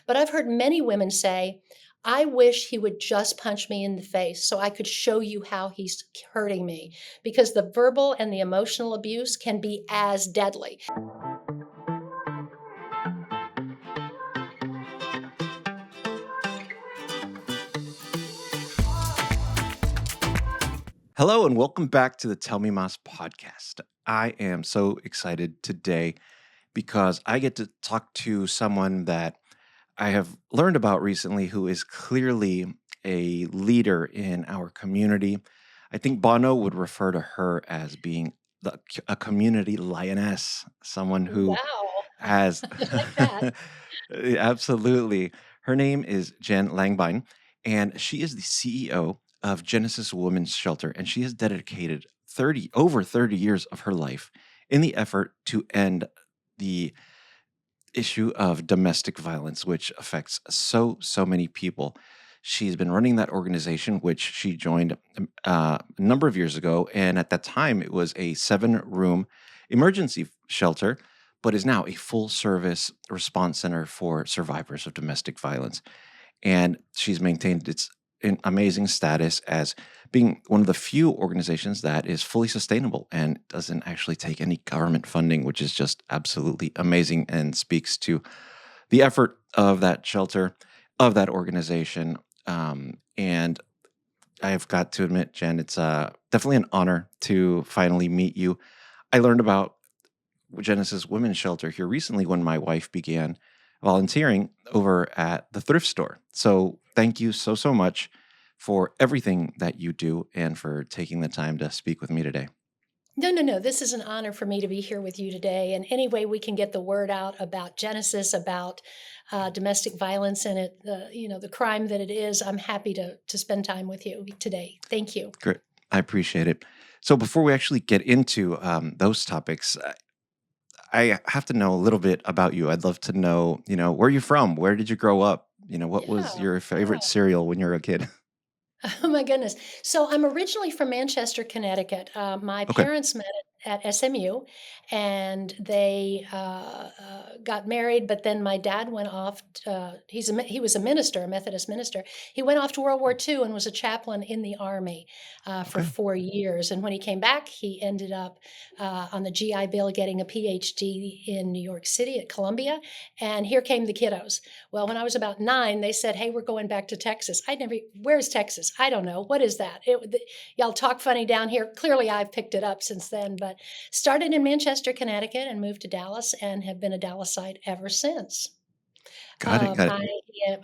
But I've heard many women say, I wish he would just punch me in the face so I could show you how he's hurting me, because the verbal and the emotional abuse can be as deadly. Hello and welcome back to the Tell Me Más podcast. I am so excited today because I get to talk to someone that I have learned about recently who is clearly a leader in our community. I think Bono would refer to her as being a community lioness, someone who Wow, has I like that. absolutely. Her name is Jan Langbein, and she is the CEO of Genesis Women's Shelter, and she has dedicated 30 years of her life in the effort to end the issue of domestic violence, which affects so many people. She's been running that organization, which she joined a number of years ago, and at that time it was a 7-room emergency shelter, but is now a full service response center for survivors of domestic violence. And she's maintained its amazing status as being one of the few organizations that is fully sustainable and doesn't actually take any government funding, which is just absolutely amazing and speaks to the effort of that shelter, of that organization. And I've got to admit, Jen, it's definitely an honor to finally meet you. I learned about Genesis Women's Shelter here recently when my wife began volunteering over at the thrift store. So thank you so much for everything that you do and for taking the time to speak with me today. No, no, no. This is an honor for me to be here with you today. And any way we can get the word out about Genesis, about domestic violence, and the crime that it is, I'm happy to spend time with you today. Thank you. Great. I appreciate it. So before we actually get into those topics, I have to know a little bit about you. I'd love to know, where you're from? Where did you grow up? What was Yeah. your favorite Yeah. cereal when you were a kid? Oh my goodness. So I'm originally from Manchester, Connecticut. My Okay. parents met at SMU, and they got married. But then my dad went off. He was a minister, a Methodist minister. He went off to World War II and was a chaplain in the army for Okay. 4 years. And when he came back, he ended up on the GI Bill getting a PhD in New York City at Columbia. And here came the kiddos. Well, when I was about 9, they said, "Hey, we're going back to Texas." Where's Texas? I don't know. What is that? Y'all talk funny down here. Clearly, I've picked it up since then, but started in Manchester, Connecticut, and moved to Dallas and have been a Dallasite ever since. Got it. Got it.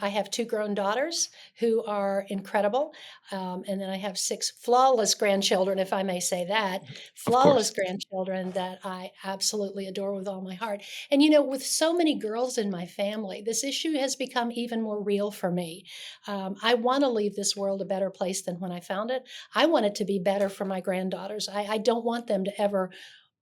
I have 2 grown daughters who are incredible, and then I have 6 flawless grandchildren, if I may say that, Of course. flawless grandchildren that I absolutely adore with all my heart. And, with so many girls in my family, this issue has become even more real for me. I wanna leave this world a better place than when I found it. I want it to be better for my granddaughters. I don't want them to ever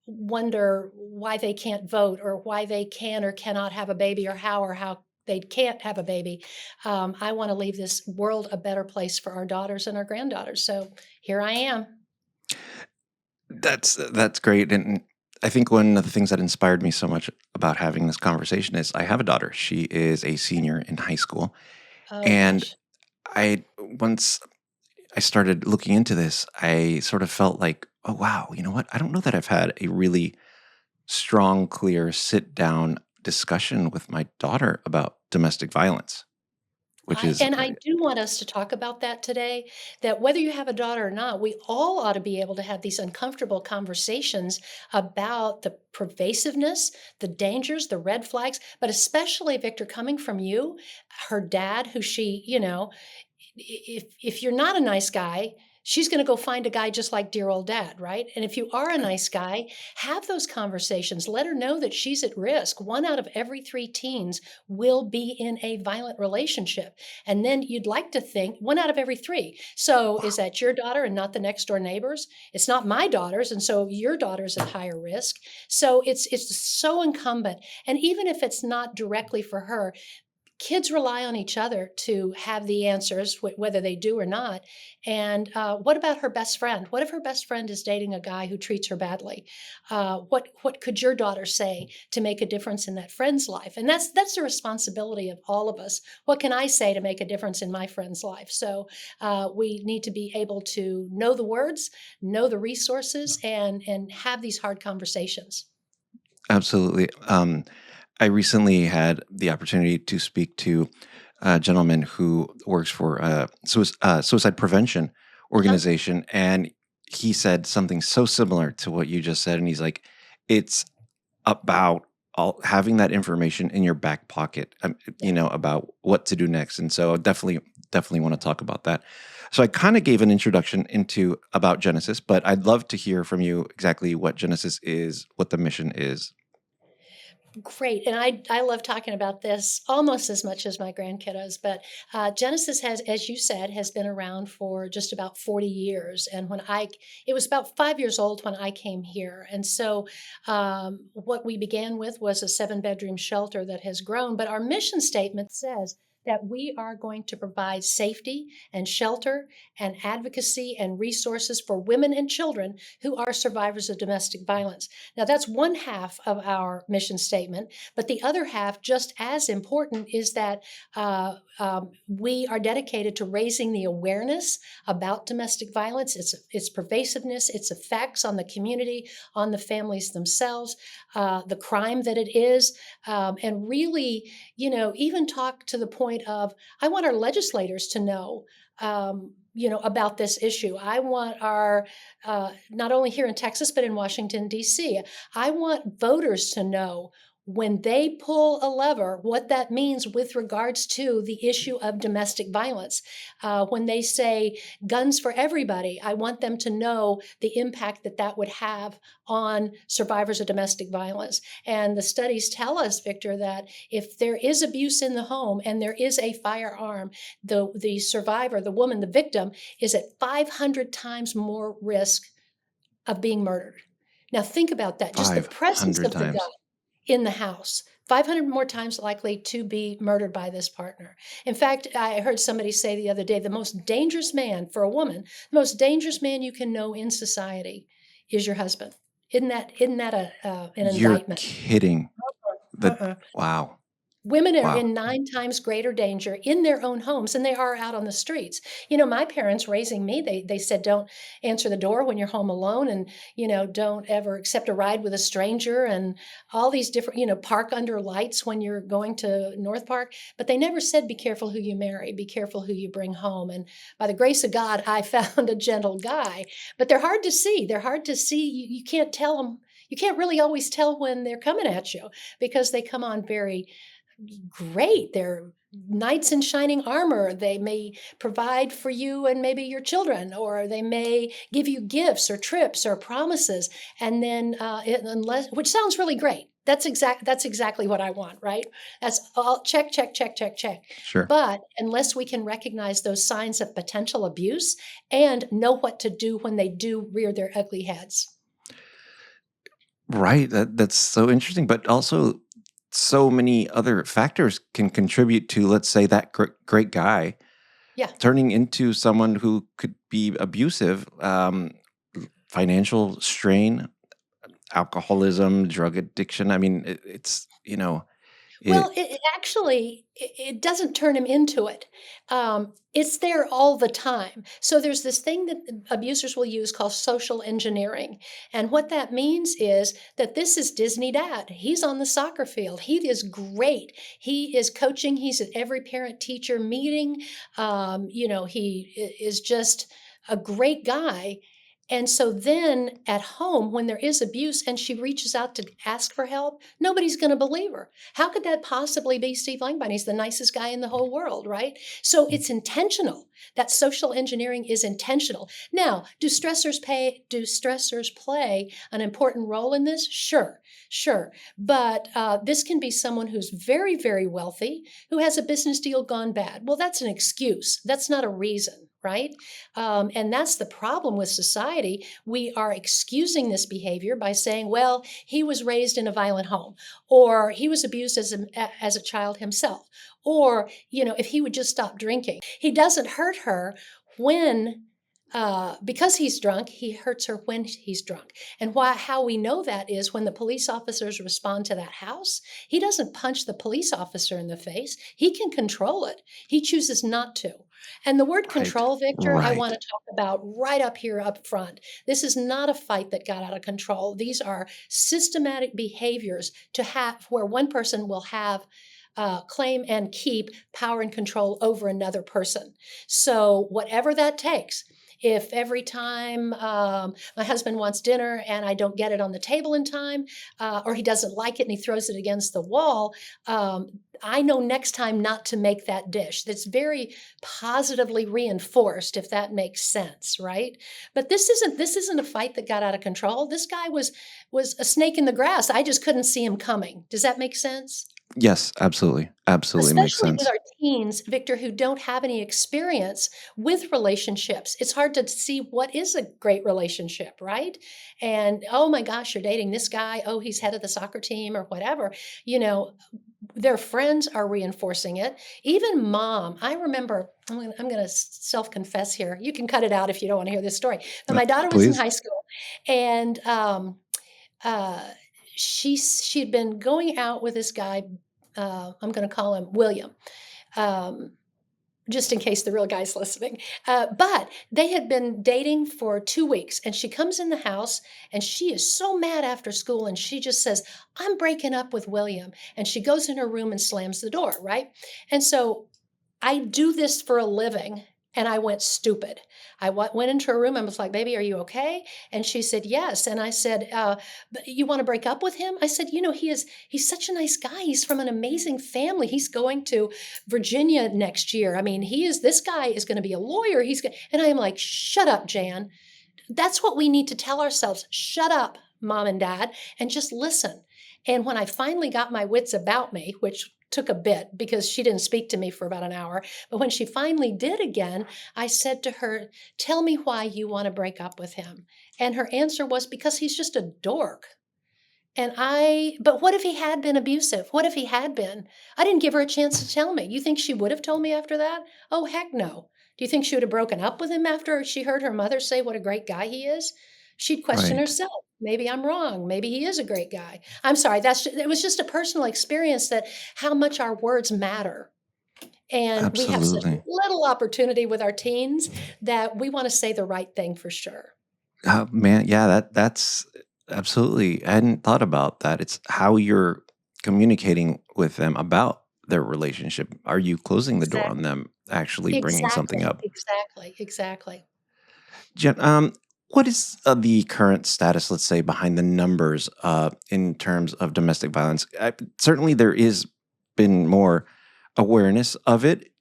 wonder why they can't vote or why they can or cannot have a baby or how they can't have a baby. I want to leave this world a better place for our daughters and our granddaughters. So here I am. That's great, and I think one of the things that inspired me so much about having this conversation is I have a daughter. She is a senior in high school, Oh and gosh. once I started looking into this, I sort of felt like, oh wow, you know what? I don't know that I've had a really strong, clear sit down discussion with my daughter about domestic violence, which I is and I do want us to talk about that today, that whether you have a daughter or not, we all ought to be able to have these uncomfortable conversations about the pervasiveness, the dangers, the red flags, but especially, Victor, coming from you, her dad, who if you're not a nice guy, she's going to go find a guy just like dear old dad, right? And if you are a nice guy, have those conversations. Let her know that she's at risk. 1 out of every 3 teens will be in a violent relationship. And then you'd like to think 1 out of every 3. So is wow. that your daughter and not the next door neighbors? It's not my daughters, and so your daughter's at higher risk. So it's so incumbent. And even if it's not directly for her, kids rely on each other to have the answers, whether they do or not. And what about her best friend? What if her best friend is dating a guy who treats her badly? What could your daughter say to make a difference in that friend's life? And that's the responsibility of all of us. What can I say to make a difference in my friend's life? So we need to be able to know the words, know the resources, and have these hard conversations. Absolutely. I recently had the opportunity to speak to a gentleman who works for a suicide prevention Uh-huh. organization, and he said something so similar to what you just said. And he's like, "It's about having that information in your back pocket, Yeah. about what to do next." And so, definitely want to talk about that. So, I kind of gave an introduction into about Genesis, but I'd love to hear from you exactly what Genesis is, what the mission is. Great. And I love talking about this almost as much as my grandkiddos. But Genesis has, as you said, has been around for just about 40 years. And it was about 5 years old when I came here. And so what we began with was a 7-bedroom shelter that has grown. But our mission statement says that we are going to provide safety and shelter and advocacy and resources for women and children who are survivors of domestic violence. Now, that's one half of our mission statement, but the other half, just as important, is that we are dedicated to raising the awareness about domestic violence, its pervasiveness, its effects on the community, on the families themselves, the crime that it is, and really, even talk to the point of, I want our legislators to know. About this issue. I want our not only here in Texas, but in Washington, D.C. I want voters to know when they pull a lever, what that means with regards to the issue of domestic violence. When they say guns for everybody, I want them to know the impact that that would have on survivors of domestic violence. And the studies tell us, Victor, that if there is abuse in the home and there is a firearm, the survivor, the woman, the victim, is at 500 times more risk of being murdered. Now, think about that. Just the presence 500 of the gun times. in the house, 500 more times likely to be murdered by this partner. In fact, I heard somebody say the other day, the most dangerous man for a woman, the most dangerous man you can know in society is your husband. Isn't that an You're indictment? kidding. That Uh-uh. Wow. Women are Wow. in 9 times greater danger in their own homes than they are out on the streets. My parents raising me, they said, "Don't answer the door when you're home alone, and, don't ever accept a ride with a stranger," and all these different, park under lights when you're going to North Park. But they never said, "Be careful who you marry, be careful who you bring home." And by the grace of God, I found a gentle guy. But they're hard to see. They're hard to see. You can't tell them. You can't really always tell when they're coming at you because they come on very great. They're knights in shining armor. They may provide for you and maybe your children, or they may give you gifts or trips or promises. And then, unless, which sounds really great. That's exactly what I want, right? That's all check, check, check, check, check. Sure. But unless we can recognize those signs of potential abuse and know what to do when they do rear their ugly heads. Right. That's so interesting, but also so many other factors can contribute to, let's say, that great guy Yeah. turning into someone who could be abusive, financial strain, alcoholism, drug addiction. I mean, Well, it it actually it doesn't turn him into it. It's there all the time. So there's this thing that abusers will use called social engineering, and what that means is that this is Disney Dad. He's on the soccer field. He is great. He is coaching. He's at every parent-teacher meeting. He is just a great guy. And so then at home, when there is abuse and she reaches out to ask for help, nobody's going to believe her. How could that possibly be Steve Langbein? He's the nicest guy in the whole world, right? So it's intentional. That social engineering is intentional. Now, do stressors play an important role in this? Sure, sure. But this can be someone who's very, very wealthy, who has a business deal gone bad. Well, that's an excuse. That's not a reason, right? And that's the problem with society. We are excusing this behavior by saying, well, he was raised in a violent home, or he was abused as a child himself, or, if he would just stop drinking. He doesn't hurt her when because he's drunk, he hurts her when he's drunk. And how we know that is when the police officers respond to that house, he doesn't punch the police officer in the face. He can control it. He chooses not to. And the word Right. control, Victor, I want Right. to talk about right up here up front. This is not a fight that got out of control. These are systematic behaviors to have where one person will have claim and keep power and control over another person. So, whatever that takes, if every time my husband wants dinner and I don't get it on the table in time, or he doesn't like it and he throws it against the wall, I know next time not to make that dish. That's very positively reinforced, if that makes sense, right? But this isn't a fight that got out of control. This guy was a snake in the grass. I just couldn't see him coming. Does that make sense? Yes, absolutely. Absolutely makes Especially with sense. our teens, Victor, who don't have any experience with relationships. It's hard to see what is a great relationship, right? And oh my gosh, you're dating this guy. Oh, he's head of the soccer team or whatever. You know, their friends are reinforcing it. Even mom, I remember, I'm going to self confess here. You can cut it out if you don't want to hear this story. But my daughter was in Please. high school and uh, she'd been going out with this guy. I'm going to call him William, um, just in case the real guy's listening. But they had been dating for 2 weeks, and she comes in the house and she is so mad after school, and she just says, "I'm breaking up with William." And she goes in her room and slams the door, right? And so I do this for a living. And I went stupid. Went into her room and was like, "Baby, are you okay?" And she said, "Yes." And I said, "But you want to break up with him?" I said, he's such a nice guy. He's from an amazing family. He's going to Virginia next year. I mean, this guy is going to be a lawyer. And I am like, "Shut up, Jan." That's what we need to tell ourselves. Shut up, mom and dad, and just listen. And when I finally got my wits about me, which took a bit because she didn't speak to me for about an hour, but when she finally did again, I said to her, "Tell me why you want to break up with him." And her answer was, "Because he's just a dork." But what if he had been abusive? What if he had been? I didn't give her a chance to tell me. You think she would have told me after that? Oh, heck no. Do you think she would have broken up with him after she heard her mother say what a great guy he is? She'd question Right. herself. Maybe I'm wrong. Maybe he is a great guy. I'm sorry. It was just a personal experience that how much our words matter. And we have such Absolutely. little opportunity with our teens that we want to say the right thing for sure. Man, yeah, that's absolutely. I hadn't thought about that. It's how you're communicating with them about their relationship. Are you closing the door on Exactly. them actually bringing something Exactly. up? Exactly. Exactly. Jen, what is the current status, let's say, behind the numbers in terms of domestic violence? Certainly, there is been more awareness of it.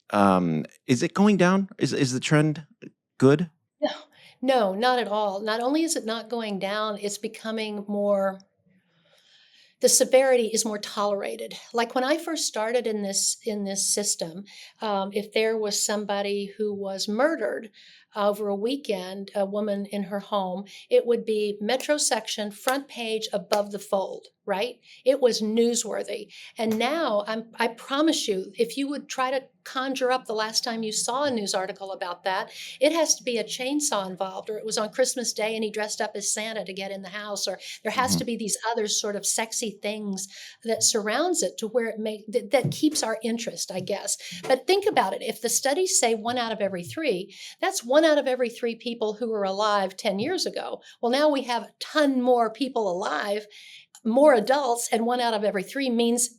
Is it going down? Is the trend good? No, no, not at all. Not only is it not going down, it's becoming more the severity is more tolerated. Like when I first started in this system, if there was somebody who was murdered over a weekend, a woman in her home, it would be Metro section, front page, above the fold. Right? It was newsworthy. And now I promise you, if you would try to conjure up the last time you saw a news article about that, it has to be a chainsaw involved, or it was on Christmas Day and he dressed up as Santa to get in the house, or there has Mhm. to be these other sort of sexy things that surrounds it to where that keeps our interest, I guess. But think about it. If the studies say 1 out of every 3, that's 1 out of every 3 people who were alive 10 years ago. Well, now we have a ton more people alive, more adults, and 1 out of every 3 means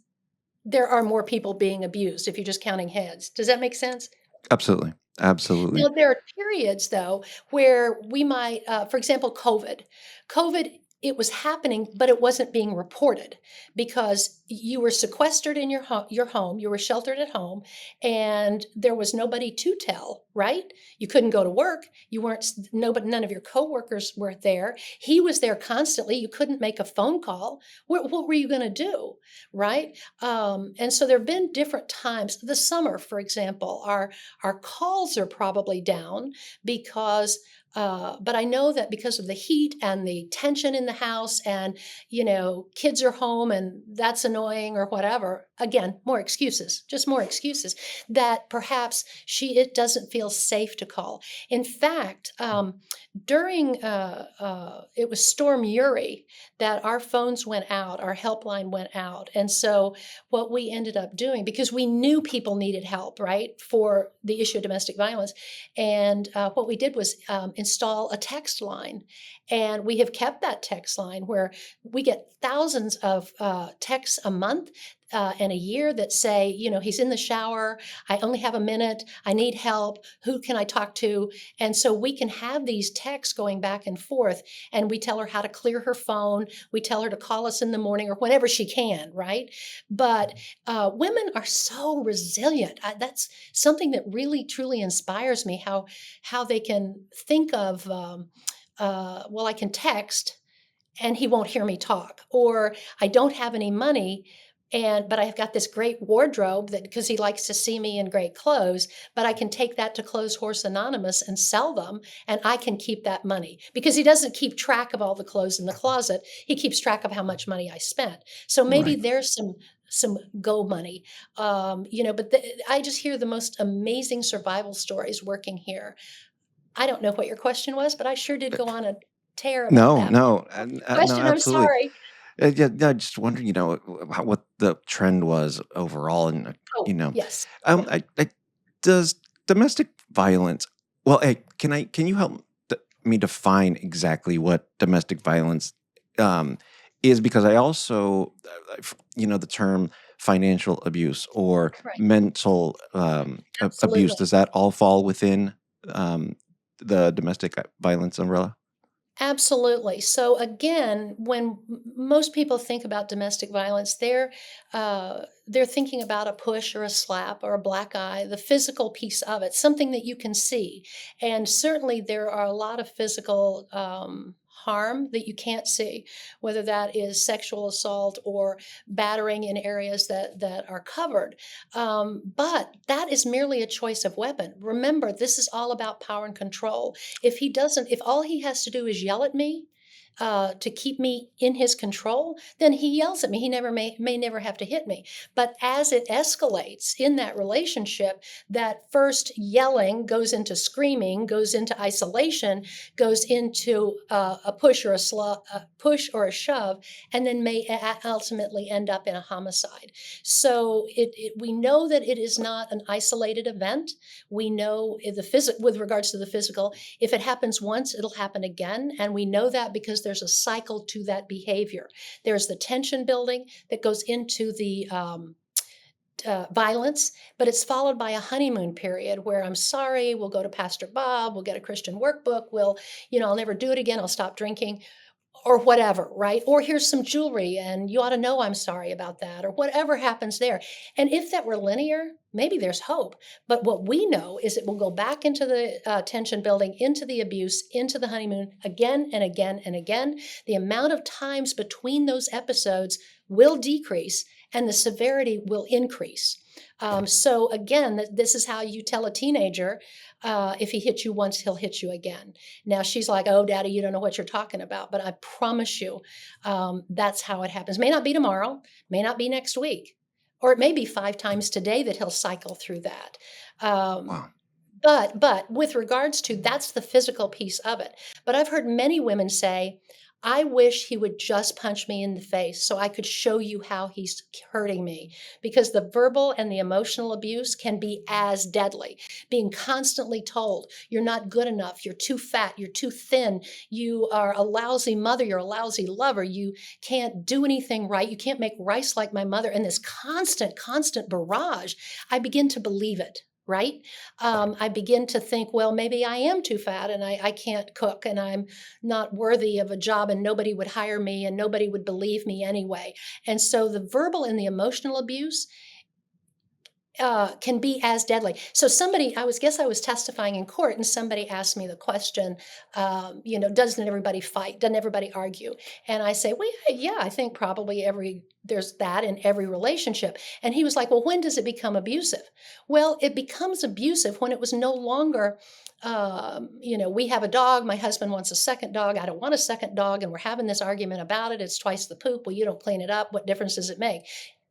there are more people being abused if you're just counting heads. Does that make sense? Absolutely, absolutely. Now, there are periods, though, where we might, for example, COVID. COVID, it was happening, but it wasn't being reported because you were sequestered in your home, you were sheltered at home, and there was nobody to tell, right? You couldn't go to work. You weren't nobody, none of your coworkers were there. He was there constantly. You couldn't make a phone call. What were you going to do, right? And so there have been different times. The summer, for example, our calls are probably down because but I know that because of the heat and the tension in the house, and kids are home and that's annoying or whatever. Again, more excuses, just more excuses that perhaps it doesn't feel safe to call. In fact, during it was Storm Uri that our phones went out, our helpline went out, and so what we ended up doing, because we knew people needed help, right, for the issue of domestic violence, and what we did was install a text line, and we have kept that text line where we get thousands of texts a month and a year that say, he's in the shower. I only have a minute. I need help. Who can I talk to? And so we can have these texts going back and forth, and we tell her how to clear her phone. We tell her to call us in the morning or whenever she can, right? But women are so resilient. That's something that really, truly inspires me, how they can think of, well, I can text and he won't hear me talk, or I don't have any money, but I've got this great wardrobe that, because he likes to see me in great clothes, but I can take that to Clothes Horse Anonymous and sell them, and I can keep that money, because he doesn't keep track of all the clothes in the closet. He keeps track of how much money I spent. So maybe Right. there's some go money. But I just hear the most amazing survival stories working here. I don't know what your question was, but I sure did Uh, go on a tear about No, that. What no, was and, the no, question? I'm absolutely. sorry. Yeah, no, just wondering, what the trend was overall, and you Oh, know, yes. Yeah. does domestic violence? Well, hey, can you help me define exactly what domestic violence um, is? Because I also, the term financial abuse or Right. mental abuse. Absolutely. Does that all fall within um, the domestic violence umbrella? Absolutely. So again, when most people think about domestic violence, they're thinking about a push or a slap or a black eye, the physical piece of it, something that you can see. And certainly there are a lot of physical harm that you can't see, whether that is sexual assault or battering in areas that are covered. But that is merely a choice of weapon. Remember, this is all about power and control. If all he has to do is yell at me to keep me in his control, then he yells at me. He may never have to hit me. But as it escalates in that relationship, that first yelling goes into screaming, goes into isolation, goes into a push or a shove, and then may ultimately end up in a homicide. So we know that it is not an isolated event. We know with regards to the physical, if it happens once, it'll happen again. And we know that because there's a cycle to that behavior. There's the tension building that goes into the violence, but it's followed by a honeymoon period where I'm sorry, we'll go to Pastor Bob, we'll get a Christian workbook, I'll never do it again, I'll stop drinking or whatever, right? Or here's some jewelry and you ought to know I'm sorry about that, or whatever happens there. And if that were linear, maybe there's hope. But what we know is it will go back into the tension building, into the abuse, into the honeymoon again and again and again. The amount of times between those episodes will decrease and the severity will increase. So again, this is how you tell a teenager, if he hits you once, he'll hit you again. Now she's like, "Oh, Daddy, you don't know what you're talking about." But I promise you, that's how it happens. May not be tomorrow, may not be next week, or it may be 5 times today that he'll cycle through that. Um, Wow. but with regards to that's the physical piece of it. But I've heard many women say, I wish he would just punch me in the face so I could show you how he's hurting me. Because the verbal and the emotional abuse can be as deadly. Being constantly told, you're not good enough, you're too fat, you're too thin, you are a lousy mother, you're a lousy lover, you can't do anything right, you can't make rice like my mother, and this constant barrage, I begin to believe it. right? I begin to think, well, maybe I am too fat and I can't cook and I'm not worthy of a job and nobody would hire me and nobody would believe me anyway. And so the verbal and the emotional abuse can be as deadly. So I was testifying in court, and somebody asked me the question, doesn't everybody fight? Doesn't everybody argue? And I say, well, yeah, I think probably there's that in every relationship. And he was like, well, when does it become abusive? Well, it becomes abusive when it was no longer, we have a dog. My husband wants a second dog. I don't want a second dog. And we're having this argument about it. It's twice the poop. Well, you don't clean it up. What difference does it make?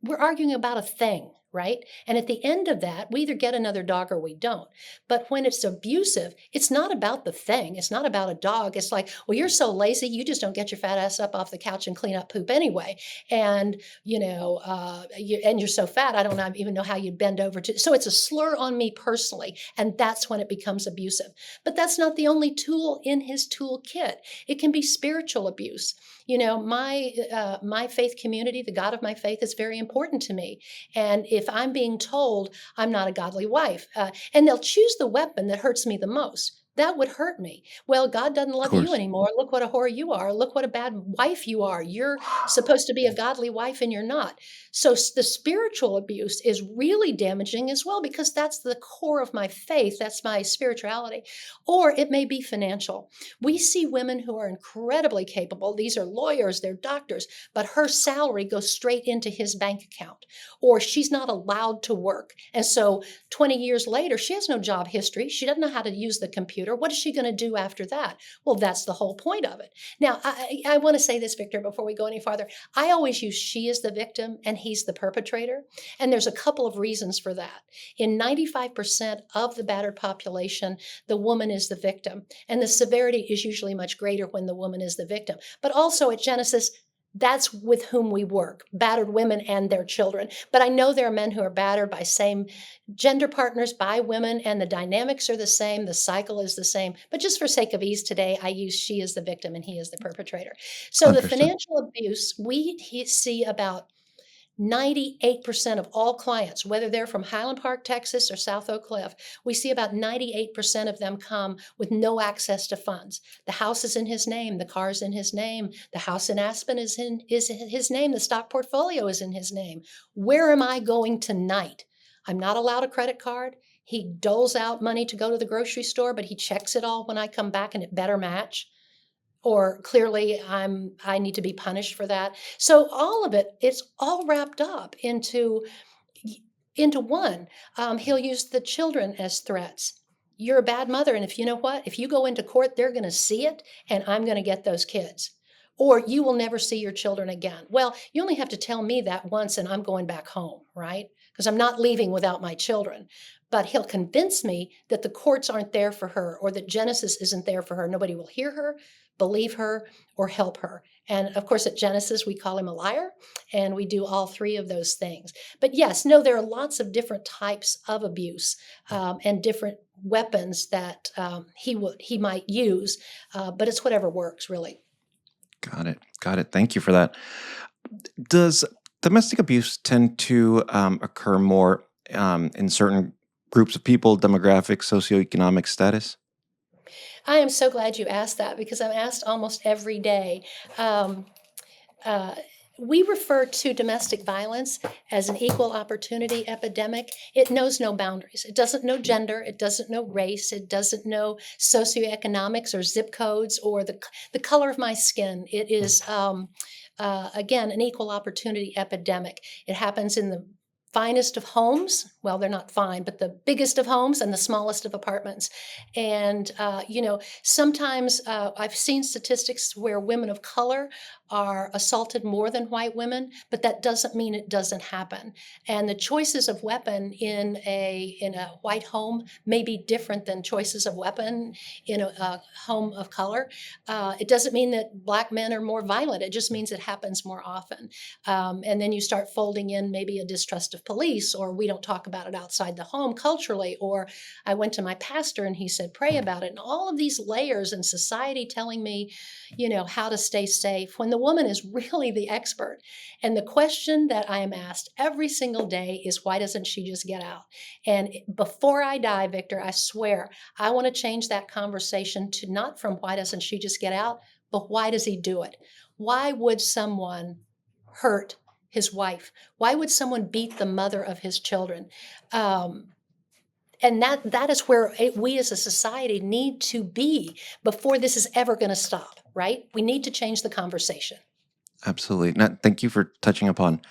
We're arguing about a thing, right? And at the end of that, we either get another dog or we don't. But when it's abusive, it's not about the thing. It's not about a dog. It's like, well, you're so lazy, you just don't get your fat ass up off the couch and clean up poop anyway. And you're so fat, I don't even know how you'd bend over to. So it's a slur on me personally, and that's when it becomes abusive. But that's not the only tool in his toolkit. It can be spiritual abuse. My faith community, the God of my faith, is very important to me. And if I'm being told I'm not a godly wife, and they'll choose the weapon that hurts me the most. That would hurt me. Well, God doesn't Of love you course. anymore. Look what a whore you are. Look what a bad wife you are. You're supposed to be a godly wife and you're not. So the spiritual abuse is really damaging as well because that's the core of my faith. That's my spirituality. Or it may be financial. We see women who are incredibly capable. These are lawyers, they're doctors, but her salary goes straight into his bank account, or she's not allowed to work. And so 20 years later, she has no job history. She doesn't know how to use the computer. What is she going to do after that? Well, that's the whole point of it. Now, I want to say this, Victor, before we go any farther. I always use she is the victim and he's the perpetrator. And there's a couple of reasons for that. In 95% of the battered population, the woman is the victim. And the severity is usually much greater when the woman is the victim. But also at Genesis, that's with whom we work, battered women and their children. But I know there are men who are battered by same gender partners, by women, and the dynamics are the same. The cycle is the same. But just for sake of ease today, I use she is the victim and he is the perpetrator. So the Understood. financial abuse, we see about 98% of all clients, whether they're from Highland Park, Texas, or South Oak Cliff, we see about 98% of them come with no access to funds. The house is in his name, the car is in his name, the house in Aspen is in his name, the stock portfolio is in his name. Where am I going tonight? I'm not allowed a credit card. He doles out money to go to the grocery store, but he checks it all when I come back and it better match, or clearly I need to be punished for that. So all of it, it's all wrapped up into one. He'll use the children as threats. You're a bad mother, and if you know what, if you go into court, they're going to see it, and I'm going to get those kids. Or you will never see your children again. Well, you only have to tell me that once, and I'm going back home, right? Because I'm not leaving without my children. But he'll convince me that the courts aren't there for her, or that Genesis isn't there for her. Nobody will hear her, believe her, or help her. And of course, at Genesis, we call him a liar, and we do all three of those things. But yes, no, there are lots of different types of abuse and different weapons that he might use, but it's whatever works, really. Got it. Got it. Thank you for that. Does domestic abuse tend to occur more in certain groups of people, demographic, socioeconomic status? I am so glad you asked that because I'm asked almost every day. Um, uh, we refer to domestic violence as an equal opportunity epidemic. It knows no boundaries. It doesn't know gender. It doesn't know race. It doesn't know socioeconomics or zip codes or the color of my skin. It is, again, an equal opportunity epidemic. It happens in the finest of homes. Well, they're not fine, but the biggest of homes and the smallest of apartments. And, sometimes I've seen statistics where women of color are assaulted more than white women, but that doesn't mean it doesn't happen. And the choices of weapon in a white home may be different than choices of weapon in a home of color. It doesn't mean that Black men are more violent. It just means it happens more often. And then you start folding in maybe a distrust of police, or we don't talk about it outside the home culturally, or I went to my pastor and he said, pray about it. And all of these layers in society telling me, how to stay safe when the woman is really the expert. And the question that I am asked every single day is, why doesn't she just get out? And before I die, Victor, I swear I want to change that conversation to not from why doesn't she just get out, but why does he do it? Why would someone hurt his wife? Why would someone beat the mother of his children? Um, and that is where we as a society need to be before this is ever going to stop, right? We need to change the conversation. Absolutely. Thank you for touching upon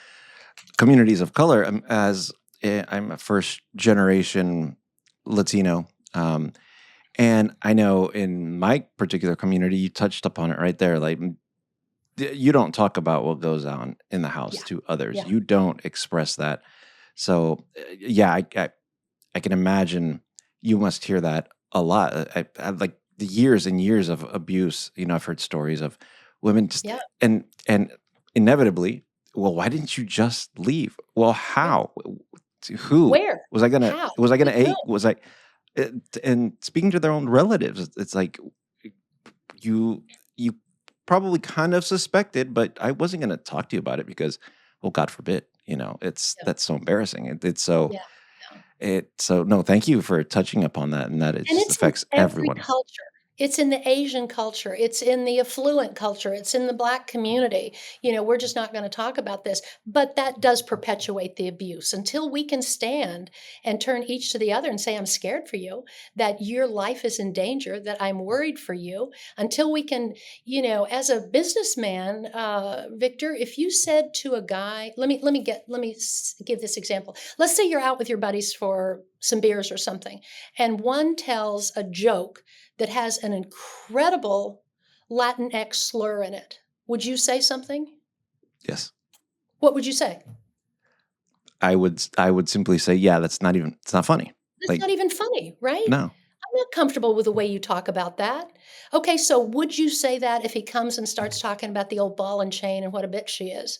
communities of color. I'm a first generation Latino. And I know in my particular community, you touched upon it right there. Like, you don't talk about what goes on in the house Yeah. to others. Yeah. You don't express that. So, yeah, I can imagine you must hear that a lot. I like the years and years of abuse. I've heard stories of women just Yeah. and inevitably, well, why didn't you just leave? Well, Yeah. how? To who? Where? Was I gonna? How? Was I gonna? Who's no? Was I? And speaking to their own relatives, it's like you probably kind of suspected, but I wasn't going to talk to you about it because, well, God forbid, Yeah. that's so embarrassing. It's so Yeah. Yeah. no, thank you for touching upon that, and that it And just it's in affects every everyone. culture. It's in the Asian culture. It's in the affluent culture. It's in the Black community. We're just not going to talk about this, but that does perpetuate the abuse until we can stand and turn each to the other and say, I'm scared for you, that your life is in danger, that I'm worried for you. Until we can, as a businessman, Victor, if you said to a guy, let me give this example. Let's say you're out with your buddies for some beers or something, and one tells a joke that has an incredible Latinx slur in it. Would you say something? Yes, What would you say? I would simply say, yeah, it's not funny. That's Like, not even funny, right? no, I'm not comfortable with the way you talk about that. Okay, so would you say that if he comes and starts talking about the old ball and chain and what a bitch she is?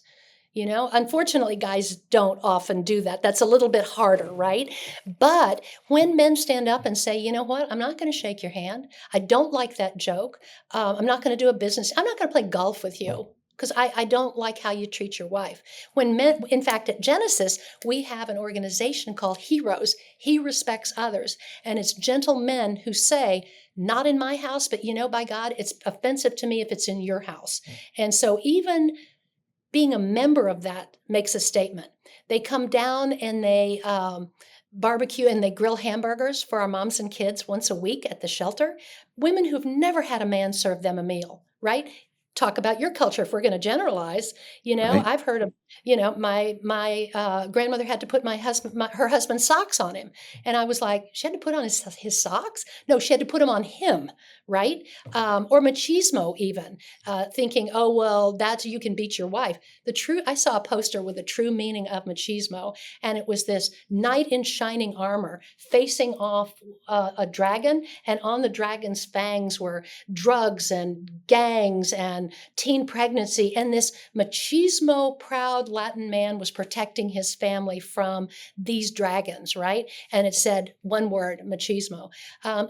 Unfortunately, guys don't often do that. That's a little bit harder, right? But when men stand up and say, you know what, I'm not going to shake your hand. I don't like that joke. I'm not going to do a business. I'm not going to play golf with you because I don't like how you treat your wife. When men, in fact, at Genesis, we have an organization called Heroes. He respects others. And it's gentlemen who say, not in my house, but by God, it's offensive to me if it's in your house. And so even being a member of that makes a statement. They come down and they barbecue and they grill hamburgers for our moms and kids once a week at the shelter. Women who've never had a man serve them a meal, right? Talk about your culture if we're going to generalize. right? I've heard of, my grandmother had to put her husband's socks on him, and I was like, she had to put on his socks? No, she had to put them on him, right? Or machismo even, thinking, oh well, that's you can beat your wife. I saw a poster with a true meaning of machismo, and it was this knight in shining armor facing off a dragon, and on the dragon's fangs were drugs and gangs and teen pregnancy. And this machismo proud Latin man was protecting his family from these dragons, right? And it said one word, machismo.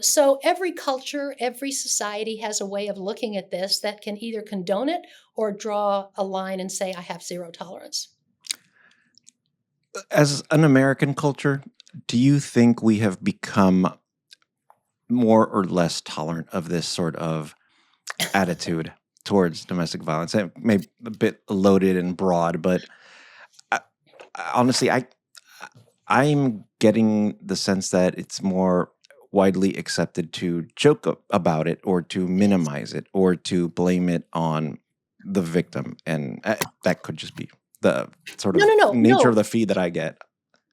So every culture, every society has a way of looking at this that can either condone it or draw a line and say, I have zero tolerance. As an American culture, do you think we have become more or less tolerant of this sort of attitude towards domestic violence? It may be a bit loaded and broad, but I, honestly, I'm getting the sense that it's more widely accepted to joke about it or to Yes. minimize it or to blame it on the victim, and that could just be the sort No, of no, no, nature of no. the feed that I get.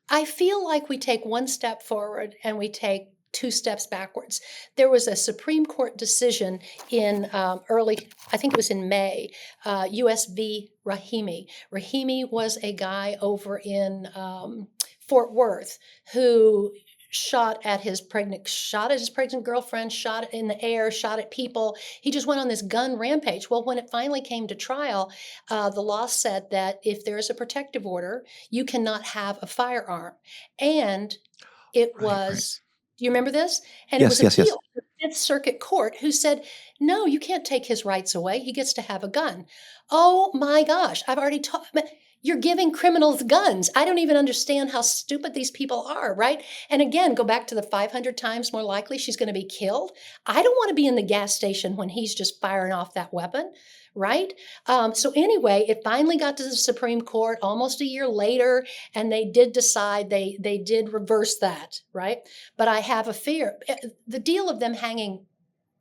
I feel like we take one step forward and we take two steps backwards. There was a Supreme Court decision in I think it was in May, US v. Rahimi. Rahimi was a guy over in Fort Worth who shot at his pregnant girlfriend, shot it in the air, shot at people. He just went on this gun rampage. Well, when it finally came to trial, the law said that if there is a protective order, you cannot have a firearm. And it Right, right. was, do you remember this? And it was Yes, yes, yes. appealed to the Fifth Circuit Court, who said, no, you can't take his rights away. He gets to have a gun. Oh my gosh, I've already taught. You're giving criminals guns. I don't even understand how stupid these people are, right? And again, go back to the 500 times more likely she's going to be killed. I don't want to be in the gas station when he's just firing off that weapon, right? So anyway, it finally got to the Supreme Court almost a year later, and they did decide they did reverse that, right? But I have a fear. The deal of them hanging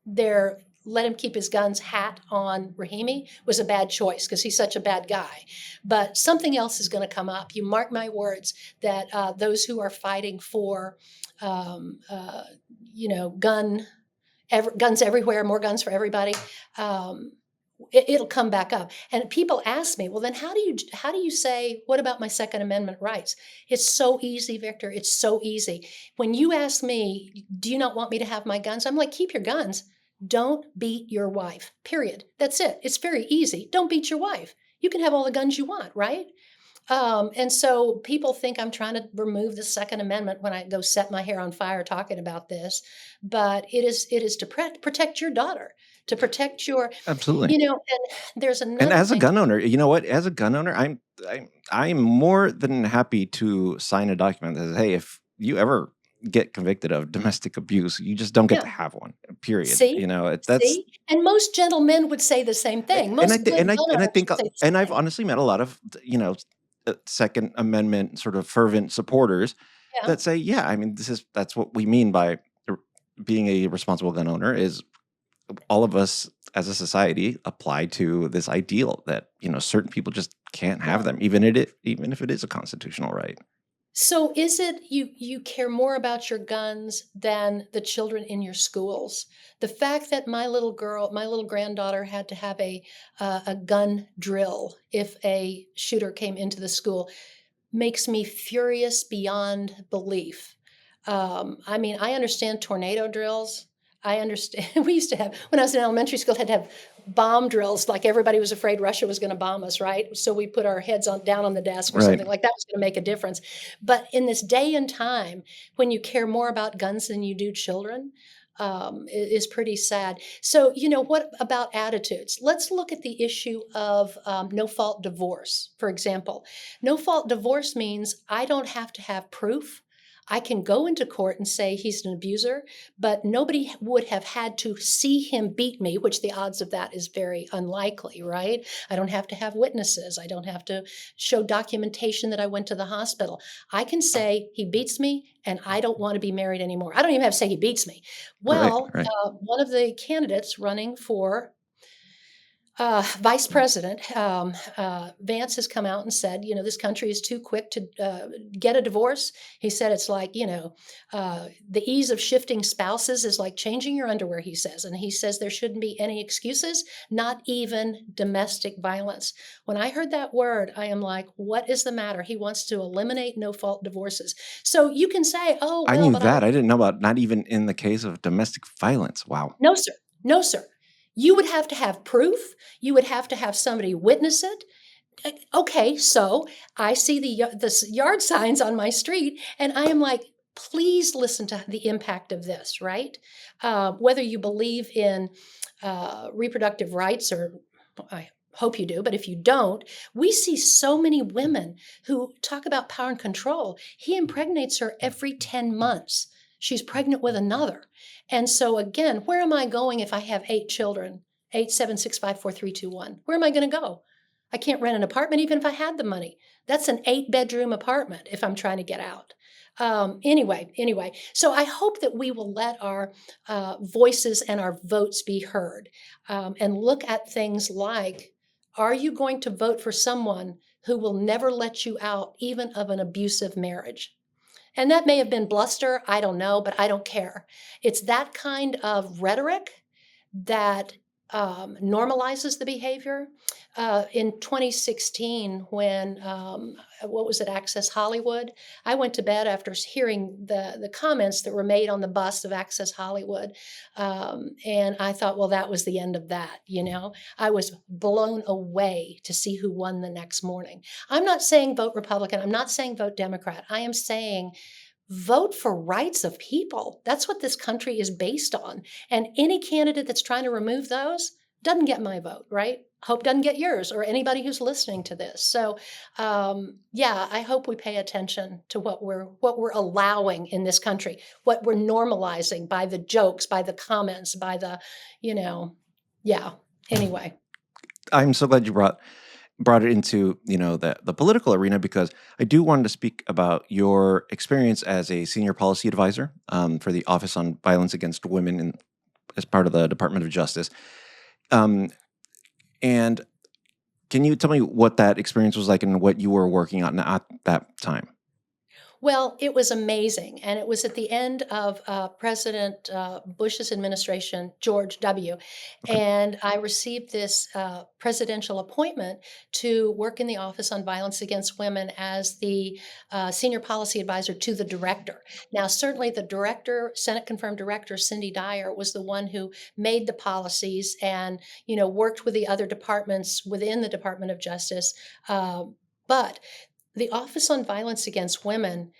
their let him keep his guns hat on Rahimi was a bad choice because he's such a bad guy. But something else is going to come up. You mark my words that those who are fighting for, um, uh, guns everywhere, more guns for everybody. Um, it'll come back up. And people ask me, well, then how do you say, what about my Second Amendment rights? It's so easy, Victor. It's so easy. When you ask me, do you not want me to have my guns? I'm like, keep your guns. Don't beat your wife. Period. That's it. It's very easy. Don't beat your wife. You can have all the guns you want, right? And so people think I'm trying to remove the Second Amendment when I go set my hair on fire talking about this, but it is to protect your daughter, to protect your, Absolutely. and there's And another as a thing. gun owner, you know what? As a gun owner, I'm more than happy to sign a document that says, "Hey, if you ever get convicted of domestic abuse, you just don't get Yeah, to have one." Period. see, That's see, and most gentlemen would say the same thing. and I Most thi good gun and I owners think would say the and same I've thing. honestly met a lot of, Second Amendment sort of fervent supporters Yeah. that say, "Yeah, I mean, that's what we mean by r being a responsible gun owner is all of us as a society apply to this ideal that, certain people just can't have Yeah. them, even if it is a constitutional right." So is it you care more about your guns than the children in your schools? The fact that my little granddaughter had to have a gun drill if a shooter came into the school makes me furious beyond belief. I mean, I understand tornado drills. I understand. We used to have, when I was in elementary school, had to have bomb drills. Like everybody was afraid Russia was going to bomb us, right? So we put our heads down on the desk or Right. something like that was going to make a difference. But in this day and time, when you care more about guns than you do children, is pretty sad. So, what about attitudes? Let's look at the issue of no fault divorce, for example. No fault divorce means I don't have to have proof. I can go into court and say he's an abuser, but nobody would have had to see him beat me, which the odds of that is very unlikely, right? I don't have to have witnesses. I don't have to show documentation that I went to the hospital. I can say he beats me and I don't want to be married anymore. I don't even have to say he beats me. Right, Well, right. one of the candidates running for vice president, Vance has come out and said, this country is too quick to get a divorce. He said it's like, the ease of shifting spouses is like changing your underwear, he says. And he says there shouldn't be any excuses, not even domestic violence. When I heard that word, I am like, what is the matter? He wants to eliminate no fault divorces. So you can say, oh, I well, knew but I that. I didn't know about not even in the case of domestic violence. Wow. no, sir. No, sir. You would have to have proof. You would have to have somebody witness it. Okay, so I see the yard signs on my street, and I am like, please listen to the impact of this, right? Whether you believe in reproductive rights, or I hope you do, but if you don't, we see so many women who talk about power and control. He impregnates her every 10 months. She's pregnant with another. And so, again, where am I going if I have 8 children? 8, 7, 6, 5, 4, 3, 2, 1. Where am I going to go? I can't rent an apartment even if I had the money. That's an 8-bedroom apartment if I'm trying to get out. Anyway, so I hope that we will let our voices and our votes be heard, and look at things like, are you going to vote for someone who will never let you out, even of an abusive marriage? And that may have been bluster, I don't know, but I don't care. It's that kind of rhetoric that normalizes the behavior. In 2016, when what was it, Access Hollywood? I went to bed after hearing the comments that were made on the bus of Access Hollywood, and I thought, well, that was the end of that. I was blown away to see who won the next morning. I'm not saying vote Republican. I'm not saying vote Democrat. I am saying vote for rights of people. That's what this country is based on. And any candidate that's trying to remove those doesn't get my vote, right? Hope doesn't get yours or anybody who's listening to this. So, yeah, I hope we pay attention to what we're allowing in this country, what we're normalizing by the jokes, by the comments, by the, you know, yeah. Anyway, I'm so glad you brought it into the political arena, because I do want to speak about your experience as a senior policy advisor for the Office on Violence Against Women as part of the Department of Justice. Um, and can you tell me what that experience was like and what you were working on at that time? well, it was amazing. And it was at the end of President Bush's administration, George W. Okay. And I received this presidential appointment to work in the Office on Violence Against Women as the senior policy advisor to the director. Now, certainly the director, Senate confirmed director, Cindy Dyer, was the one who made the policies and, worked with the other departments within the Department of Justice. But the Office on Violence Against Women,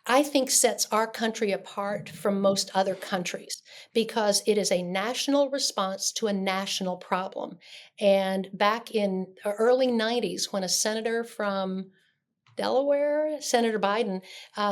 I think, sets our country apart from most other countries because it is a national response to a national problem. And back in the early 90s, when a senator from Delaware, Senator Biden,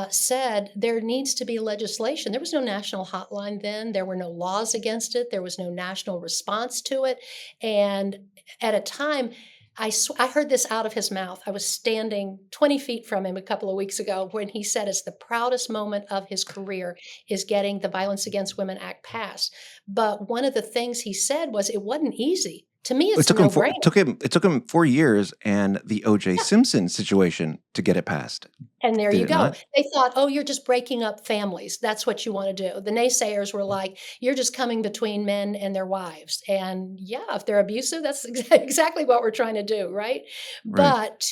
said there needs to be legislation. There was no national hotline then. There were no laws against it. There was no national response to it. And at a time, I heard this out of his mouth. I was standing 20 feet from him a couple of weeks ago when he said it's the proudest moment of his career is getting the Violence Against Women Act passed. But one of the things he said was it wasn't easy. To me, It it's a took him four, no-brainer. it took him 4 years and the O.J. Simpson situation to get it passed. And there Did you it go. not? They thought, "Oh, you're just breaking up families. That's what you wanna do." The naysayers were like, "You're just coming between men and their wives." And yeah, if they're abusive, that's exactly what we're trying to do, right? Right. But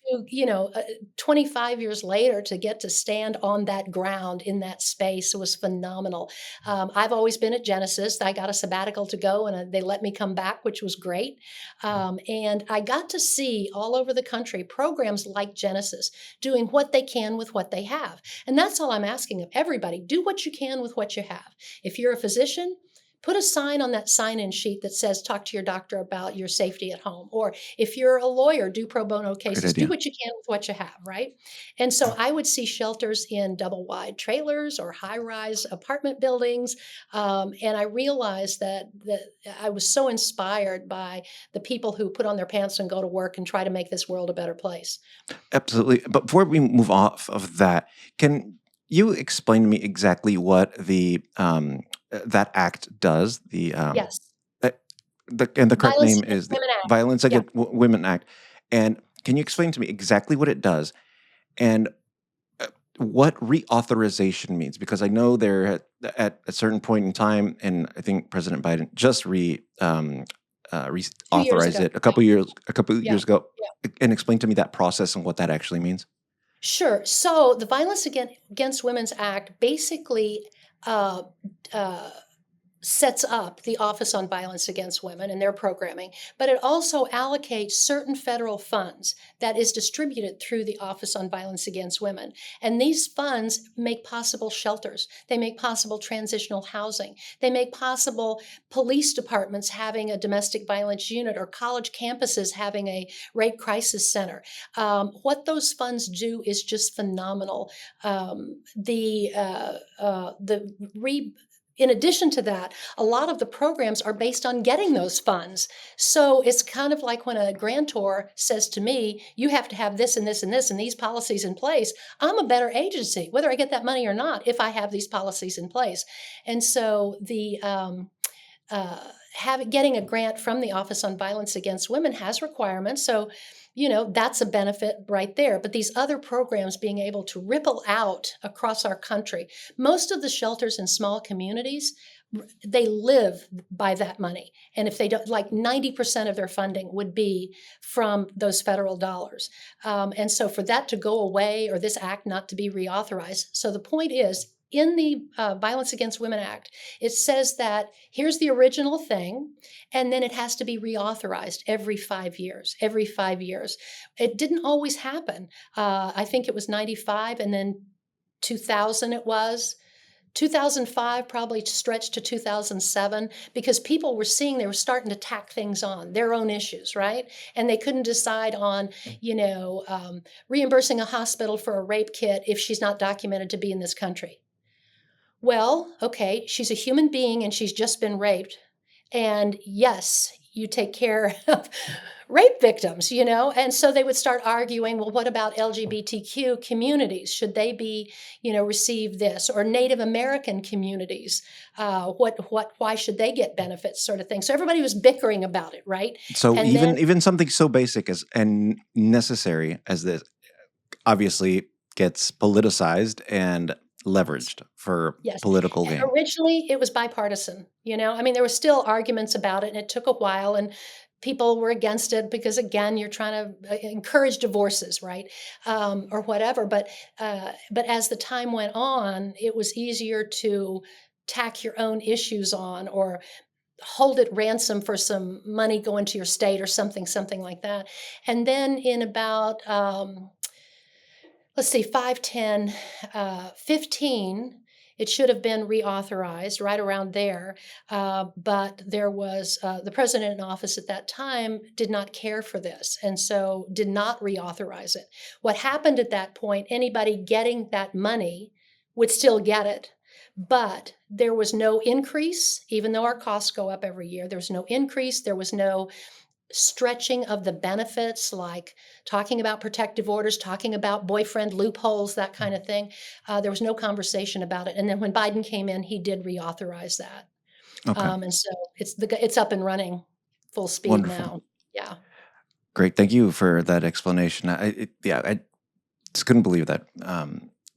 25 years later, to get to stand on that ground in that space was phenomenal. I've always been at Genesis. I got a sabbatical to go, and they let me come back, which was great. And I got to see all over the country programs like Genesis doing what they can with what they have. And that's all I'm asking of everybody. Do what you can with what you have. If you're a physician, put a sign on that sign-in sheet that says, talk to your doctor about your safety at home. Or if you're a lawyer, do pro bono Great cases. Do idea. what you can with what you have, right? And so I would see shelters in double-wide trailers or high-rise apartment buildings. And I realized that I was so inspired by the people who put on their pants and go to work and try to make this world a better place. Absolutely. But before we move off of that, can you explain to me exactly what that act does? Yes. Uh, the correct Violence name Against is the Women Act. Violence Yeah, Against Women Act. And can you explain to me exactly what it does and what reauthorization means? Because I know at a certain point in time, and I think President Biden just two years reauthorized ago. it Yeah, a couple of yeah, years ago, yeah. and explain to me that process and what that actually means. Sure. So the Violence Against Women's Act basically uh, uh, sets up the Office on Violence Against Women and their programming, but it also allocates certain federal funds that is distributed through the Office on Violence Against Women. And these funds make possible shelters. They make possible transitional housing. They make possible police departments having a domestic violence unit or college campuses having a rape crisis center. What those funds do is just phenomenal. The in addition to that, a lot of the programs are based on getting those funds. So it's kind of like when a grantor says to me, you have to have this and this and this and these policies in place. I'm a better agency, whether I get that money or not, if I have these policies in place. And so getting a grant from the Office on Violence Against Women has requirements. So that's a benefit right there. But these other programs being able to ripple out across our country, most of the shelters in small communities, they live by that money. And if they don't, like 90% of their funding would be from those federal dollars. And so for that to go away or this act not to be reauthorized. So the point is, in the Violence Against Women Act, it says that here's the original thing, and then it has to be reauthorized every 5 years. Every 5 years. It didn't always happen. I think it was 95, and then 2000 it was. 2005 probably stretched to 2007 because people were seeing they were starting to tack things on their own issues, right? And they couldn't decide on, reimbursing a hospital for a rape kit if she's not documented to be in this country. Well, okay, she's a human being and she's just been raped. And yes, you take care of rape victims, And so they would start arguing, well, what about LGBTQ communities? Should they be, receive this? Or Native American communities? Why should they get benefits, sort of thing? So everybody was bickering about it, right? So And then, even something so basic as and necessary as this obviously gets politicized and leveraged for yes, political gain. originally it was bipartisan, I mean, there were still arguments about it and it took a while and people were against it because again, you're trying to encourage divorces, right? Or whatever. But as the time went on, it was easier to tack your own issues on or hold it ransom for some money going to your state or something like that. And then in about let's see, 5, 10, 15, it should have been reauthorized right around there. But there was the president in office at that time did not care for this and so did not reauthorize it. What happened at that point, anybody getting that money would still get it. But there was no increase, even though our costs go up every year. There was no increase. There was no stretching of the benefits, like talking about protective orders, talking about boyfriend loopholes, that kind of thing. There was no conversation about it. And then when Biden came in, he did reauthorize that. Okay. And so it's up and running full speed Wonderful. now. Yeah. Great. Thank you for that explanation. I just couldn't believe that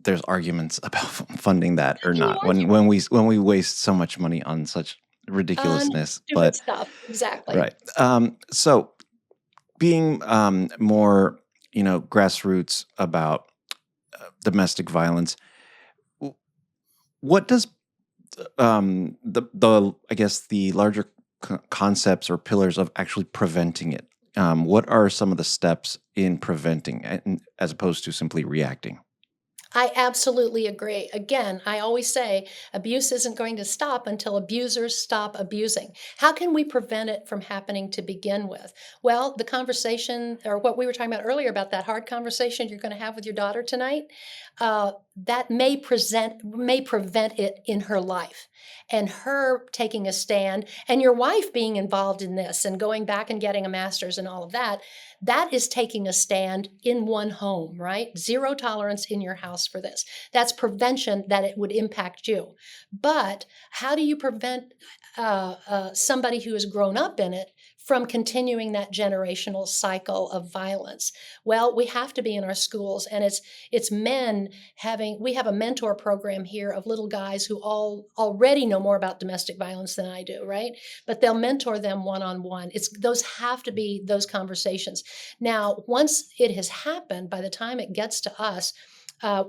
there's arguments about funding that How or can you not argue? when we waste so much money on such On ridiculousness. stupid But stuff. Exactly. right. So being more, grassroots about domestic violence, w- what does the I guess the larger concepts or pillars of actually preventing it? What are some of the steps in preventing, as opposed to simply reacting? I absolutely agree. Again, I always say abuse isn't going to stop until abusers stop abusing. How can we prevent it from happening to begin with? Well, the conversation, or what we were talking about earlier about that hard conversation you're going to have with your daughter tonight, that may prevent it in her life, and her taking a stand, and your wife being involved in this and going back and getting a master's and all of that. That is taking a stand in one home, right? Zero tolerance in your house for this. That's prevention that it would impact you. But how do you prevent somebody who has grown up in it from continuing that generational cycle of violence? Well, we have to be in our schools, and it's men having. We have a mentor program here of little guys who all already know more about domestic violence than I do, right? But they'll mentor them one on one. It's those have to be those conversations. Now, once it has happened, by the time it gets to us,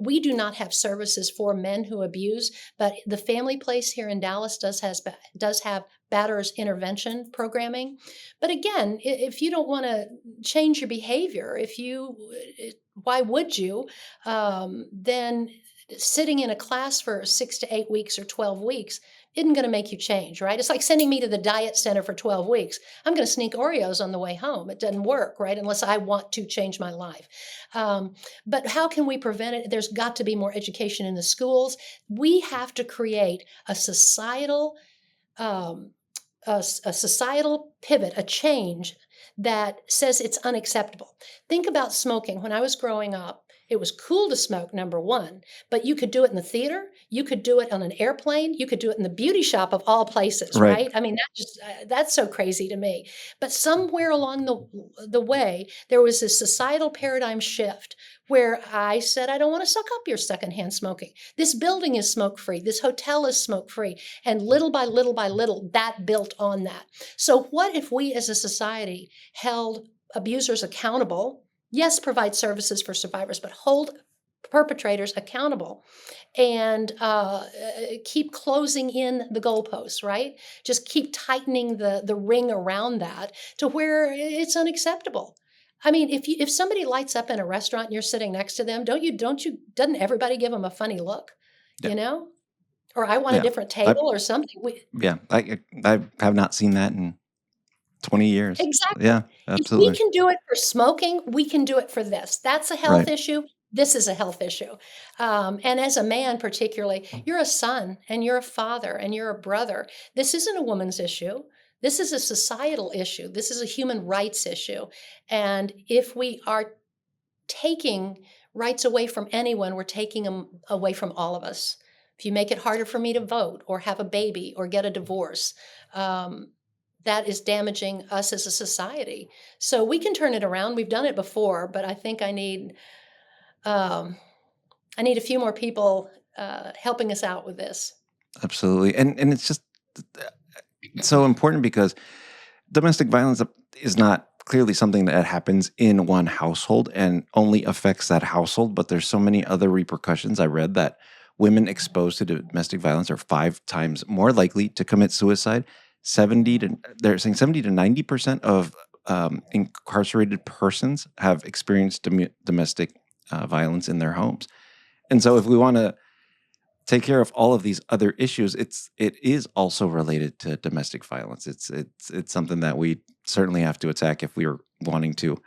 we do not have services for men who abuse, but the Family Place here in Dallas does have batterers intervention programming. But again, if you don't want to change your behavior, why would you? Then sitting in a class for 6 to 8 weeks or 12 weeks isn't going to make you change, right? It's like sending me to the diet center for 12 weeks. I'm going to sneak Oreos on the way home. It doesn't work, right? Unless I want to change my life. But how can we prevent it? There's got to be more education in the schools. We have to create um, a societal pivot, a change that says it's unacceptable. Think about smoking. When I was growing up, It was cool to smoke, number one, but you could do it in the theater, you could do it on an airplane, you could do it in the beauty shop of all places, Right. right? I mean, that's so crazy to me. But somewhere along the way, there was this societal paradigm shift where I said, I don't want to suck up your secondhand smoking. This building is smoke free. This hotel is smoke free. And little by little by little, that built on that. So, what if we as a society held abusers accountable? Yes, provide services for survivors, but hold perpetrators accountable and keep closing in the goalposts, right? Just keep tightening the ring around that to where it's unacceptable. I mean, if somebody lights up in a restaurant and you're sitting next to them, doesn't everybody give them a funny look, Yeah. you know? Or I want a Yeah. different I table or something. yeah, I have not seen that in 20 years. Exactly. Yeah, If we absolutely. can do it for smoking, we can do it for this. That's a health Right. issue. This is a health issue. And as a man, particularly, you're a son and you're a father and you're a brother. This isn't a woman's issue. This is a societal issue. This is a human rights issue. And if we are taking rights away from anyone, we're taking them away from all of us. If you make it harder for me to vote or have a baby or get a divorce, um, that is damaging us as a society. So we can turn it around. We've done it before, but I think um, I need a few more people helping us out with this. Absolutely. And it's just so important because domestic violence is not clearly something that happens in one household and only affects that household, but there's so many other repercussions. I read that women exposed to domestic violence are 5 times more likely to commit suicide. 70 to they're saying 70 to 90% of incarcerated persons have experienced domestic violence in their homes. And so if we want to take care of all of these other issues, it is also related to domestic violence. It's something that we certainly have to attack if we are wanting to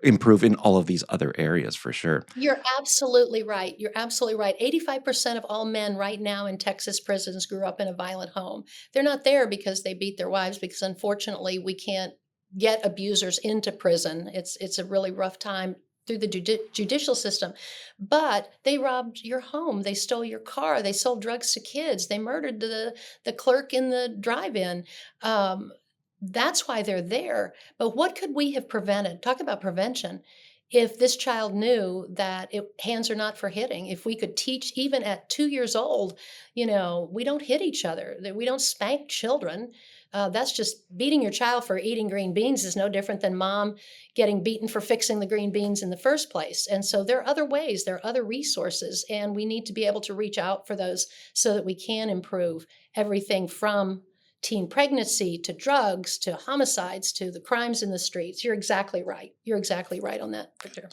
improve in all of these other areas for sure. You're absolutely right. You're absolutely right. 85% of all men right now in Texas prisons grew up in a violent home. They're not there because they beat their wives, because unfortunately we can't get abusers into prison. It's a really rough time through the judicial system. But they robbed your home, they stole your car, they sold drugs to kids, they murdered the clerk in the drive-in. Um, that's why they're there. But what could we have prevented? Talk about prevention. If this child knew that hands are not for hitting, if we could teach even at 2 years old, we don't hit each other, that we don't spank children. That's just beating your child for eating green beans is no different than mom getting beaten for fixing the green beans in the first place. And so there are other ways, there are other resources, and we need to be able to reach out for those so that we can improve everything from teen pregnancy to drugs to homicides to the crimes in the streets. You're exactly right. You're exactly right on that, Victor.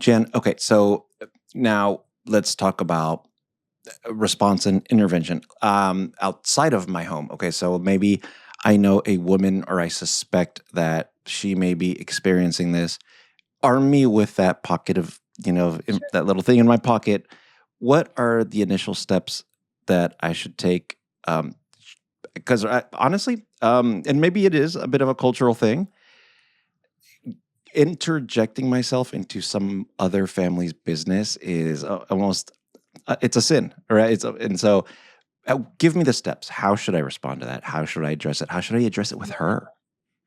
Jen, okay, so now let's talk about response and intervention outside of my home. Okay, so maybe I know a woman or I suspect that she may be experiencing this. Arm me with that pocket of, Sure. that little thing in my pocket. What are the initial steps that I should take? Because honestly, and maybe it is a bit of a cultural thing, interjecting myself into some other family's business is almost it's a sin, right? And so give me the steps. How should I respond to that? How should I address it? How should I address it with her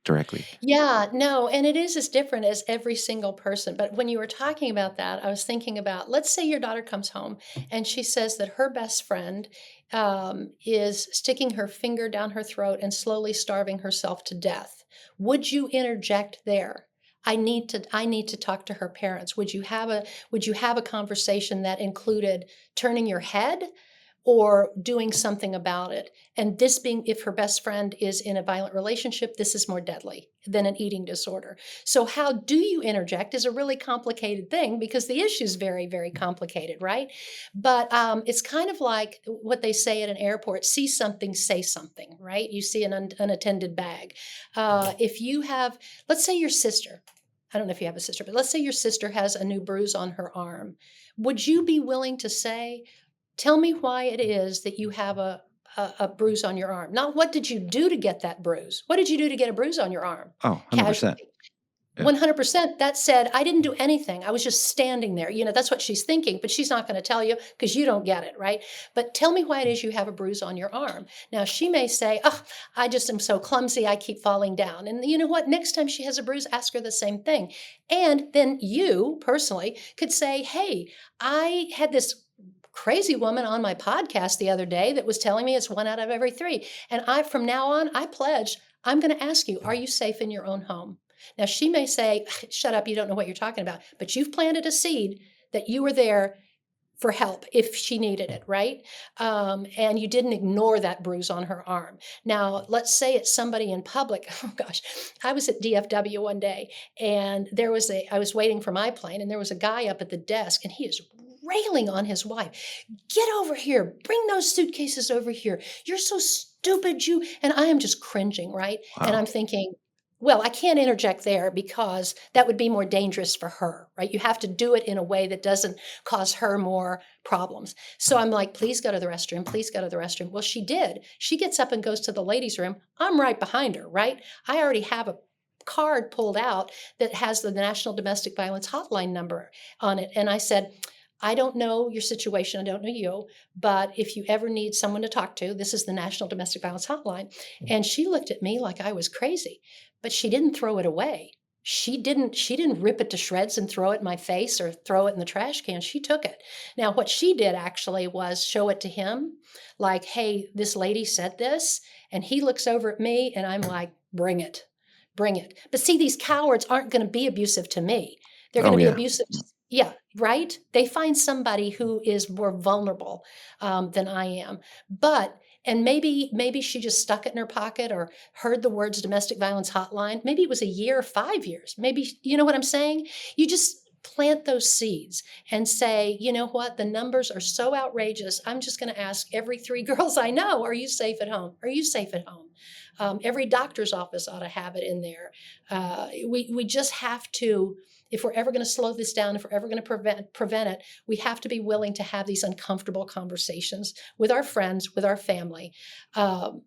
directly? Yeah, no, and it is as different as every single person. But when you were talking about that, I was thinking about, let's say your daughter comes home and she says that her best friend is sticking her finger down her throat and slowly starving herself to death. Would you interject there? I need to talk to her parents. Would you have a conversation that included turning your head or doing something about it? And this being, if her best friend is in a violent relationship, this is more deadly than an eating disorder. So, how do you interject is a really complicated thing because the issue is very, very complicated, right? But it's kind of like what they say at an airport: see something, say something, right? You see an unattended bag. If you have, let's say your sister, I don't know if you have a sister, but let's say your sister has a new bruise on her arm. Would you be willing to say, tell me why it is that you have a bruise on your arm? Not what did you do to get that bruise? What did you do to get a bruise on your arm? Oh, 100%. Casually. Yeah. 100%. That said, I didn't do anything. I was just standing there. That's what she's thinking, but she's not going to tell you because you don't get it, right? But tell me why it is you have a bruise on your arm. Now, she may say, oh, I just am so clumsy. I keep falling down. And you know what? Next time she has a bruise, ask her the same thing. And then you personally could say, hey, I had this crazy woman on my podcast the other day that was telling me it's 1 out of every 3. And from now on, I pledge, I'm going to ask you, are you safe in your own home? Now, she may say, shut up, you don't know what you're talking about, but you've planted a seed that you were there for help if she needed it, right? And you didn't ignore that bruise on her arm. Now, let's say it's somebody in public. Oh gosh, I was at DFW one day, and I was waiting for my plane, and there was a guy up at the desk, and he is railing on his wife. Get over here, bring those suitcases over here. You're so stupid, you. And I am just cringing, right? And Wow. I'm thinking, well, I can't interject there because that would be more dangerous for her, right? You have to do it in a way that doesn't cause her more problems. So I'm like, please go to the restroom. Please go to the restroom. Well, she did. She gets up and goes to the ladies' room. I'm right behind her, right? I already have a card pulled out that has the National Domestic Violence Hotline number on it. And I said, I don't know your situation. I don't know you, but if you ever need someone to talk to, this is the National Domestic Violence Hotline. And she looked at me like I was crazy, but she didn't throw it away. She didn't rip it to shreds and throw it in my face or throw it in the trash can. She took it. Now, what she did actually was show it to him like, hey, this lady said this. And he looks over at me and I'm like, bring it, bring it. But see, these cowards aren't going to be abusive to me. They're going Oh to be yeah. abusive. Yeah, right? They find somebody who is more vulnerable than I am. And maybe she just stuck it in her pocket or heard the words domestic violence hotline. Maybe it was a year, 5 years. Maybe, you know what I'm saying? You just plant those seeds and say, you know what? The numbers are so outrageous. I'm just going to ask every 3 girls I know, are you safe at home? Are you safe at home? Every doctor's office ought to have it in there. We just have to, if we're ever going to slow this down, if we're ever going to prevent it, we have to be willing to have these uncomfortable conversations with our friends, with our family. Um,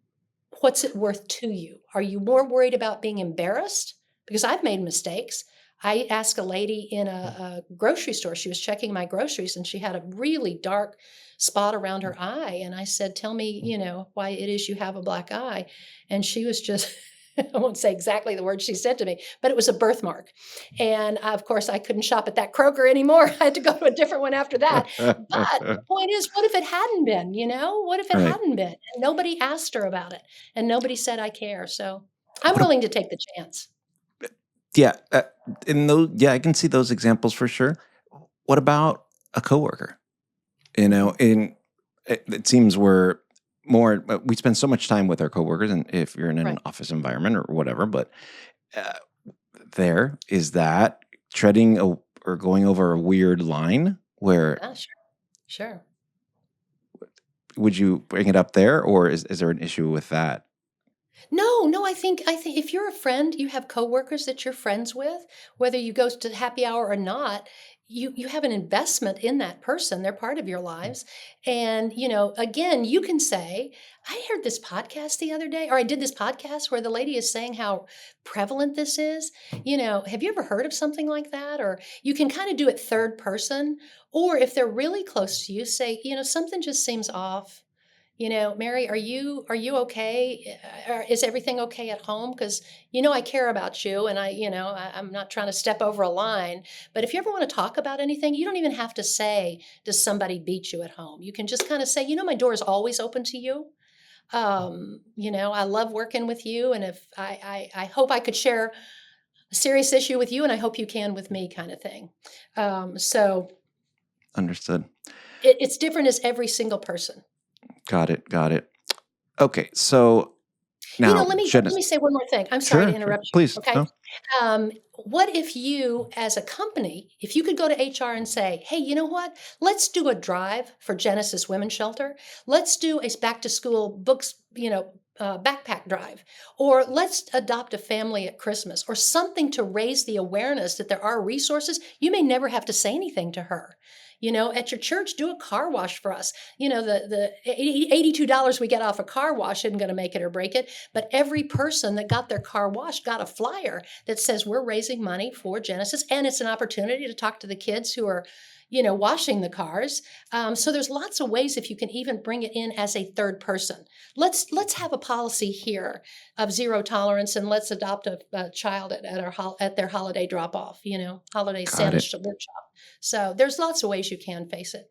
what's it worth to you? Are you more worried about being embarrassed? Because I've made mistakes. I asked a lady in a grocery store, she was checking my groceries and she had a really dark spot around her eye. And I said, tell me, why it is you have a black eye. And she was just, I won't say exactly the words she said to me, but it was a birthmark. And of course, I couldn't shop at that Kroger anymore. I had to go to a different one after that. But the point is, what if it hadn't been, What if it Right. hadn't been? And nobody asked her about it and nobody said, I care. So I'm What ab willing to take the chance. Yeah, in those yeah, I can see those examples for sure. What about a coworker? Mhm. It seems we spend so much time with our coworkers, and if you're in an Right. office environment or whatever, but uh, there is that treading or going over a weird line where Ah, sure. Sure. would you bring it up there, or is there an issue with that? No, no, I think if you're a friend, you have coworkers that you're friends with, whether you go to happy hour or not, you have an investment in that person. They're part of your lives. And, again, you can say, I heard this podcast the other day, or I did this podcast where the lady is saying how prevalent this is. Have you ever heard of something like that? Or you can kind of do it third person. Or if they're really close to you, say, something just seems off. Mary, are you okay? Is everything okay at home? Because I care about you, and I'm not trying to step over a line. But if you ever want to talk about anything, you don't even have to say, "Does somebody beat you at home?" You can just kind of say, "My door is always open to you. I love working with you, and if I hope I could share a serious issue with you, and I hope you can with me," kind of thing. So Understood. it's different as every single person. Got it. Got it. Okay, so now Let me say one more thing. I'm sorry to Sure, sure. interrupt you, Please, okay? no. What if you, as a company, if you could go to HR and say, "Hey, you know what? Let's do a drive for Genesis Women's Shelter. Let's do a back to school books, backpack drive, or let's adopt a family at Christmas, or something to raise the awareness that there are resources." You may never have to say anything to her. At your church, do a car wash for us. The $82 we get off a car wash isn't going to make it or break it, but every person that got their car washed got a flyer that says we're raising money for Genesis, and it's an opportunity to talk to the kids who are washing the cars. So there's lots of ways if you can even bring it in as a third person. Let's have a policy here of zero tolerance, and let's adopt a child at their holiday drop off. Holiday Got Santa it. workshop. So there's lots of ways you can face it,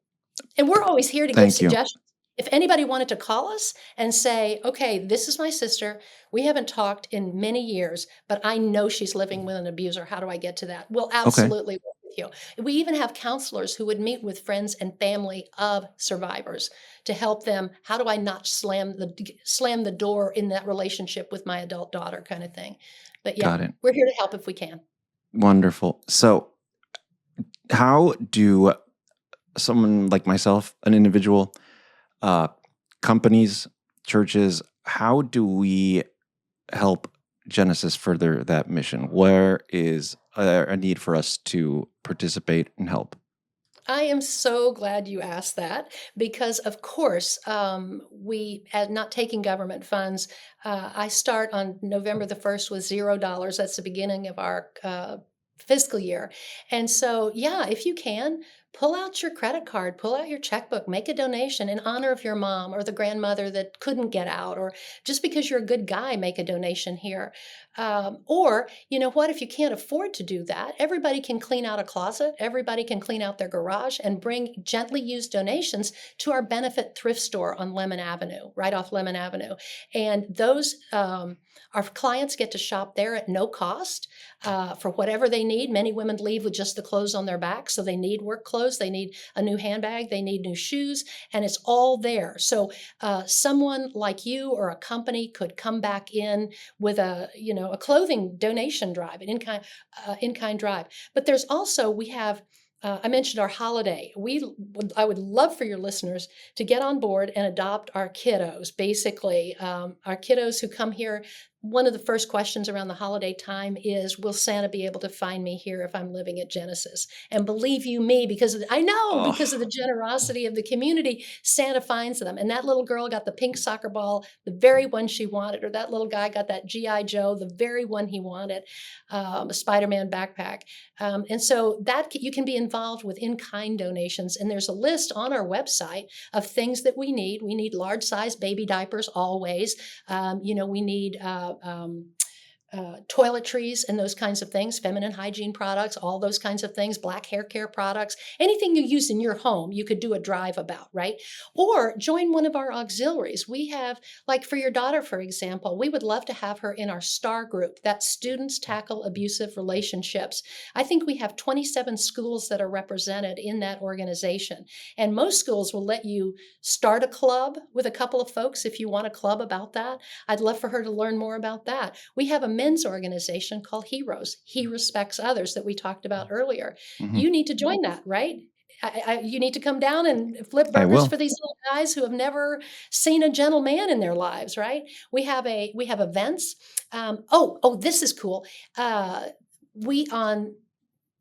and we're always here to give Thank you. suggestions. If anybody wanted to call us and say, okay, this is my sister. We haven't talked in many years, but I know she's living with an abuser. How do I get to that? We'll Okay. absolutely work with you. We even have counselors who would meet with friends and family of survivors to help them. How do I not slam the door in that relationship with my adult daughter, kind of thing? But yeah, Got it. we're here to help if we can. Wonderful. So, how do someone like myself, an individual, uh, companies, churches, how do we help Genesis further that mission? Where is a need for us to participate and help? I am so glad you asked that because, of course, not taking government funds. I start on November the 1st with $0. That's the beginning of our fiscal year. And so, yeah, if you can, pull out your credit card, pull out your checkbook, make a donation in honor of your mom or the grandmother that couldn't get out, or just because you're a good guy, make a donation here. Or, you know what, if you can't afford to do that, everybody can clean out a closet, everybody can clean out their garage and bring gently used donations to our benefit thrift store on Lemon Avenue, right off Lemon Avenue. And those, our clients get to shop there at no cost for whatever they need. Many women leave with just the clothes on their back, so they need work clothes, they need a new handbag, they need new shoes, and it's all there. So someone like you or a company could come back in with a clothing donation drive, an in-kind drive. But there's also, we have, I mentioned our holiday. I would love for your listeners to get on board and adopt our kiddos. Basically, our kiddos who come here, one of the first questions around the holiday time is, will Santa be able to find me here if I'm living at Genesis? And believe you me, because of the Oh, generosity of the community, Santa finds them. And that little girl got the pink soccer ball, the very one she wanted, or that little guy got that GI Joe, the very one he wanted, a Spider-Man backpack. And so that you can be involved with in-kind donations. And there's a list on our website of things that we need. We need large-size baby diapers always. We need toiletries and those kinds of things, feminine hygiene products, all those kinds of things, black hair care products, anything you use in your home, you could do a drive about, right? Or join one of our auxiliaries. We have, like for your daughter, for example, we would love to have her in our STAR group, that's Students Tackle Abusive Relationships. I think we have 27 schools that are represented in that organization. And most schools will let you start a club with a couple of folks if you want a club about that. I'd love for her to learn more about that. We have a men's organization called Heroes. He Respects Others that we talked about earlier. mhm. You need to join that, right? You need to come down and flip I burgers will. for these little guys who have never seen a gentle man in their lives, right? We have events. This is cool. We on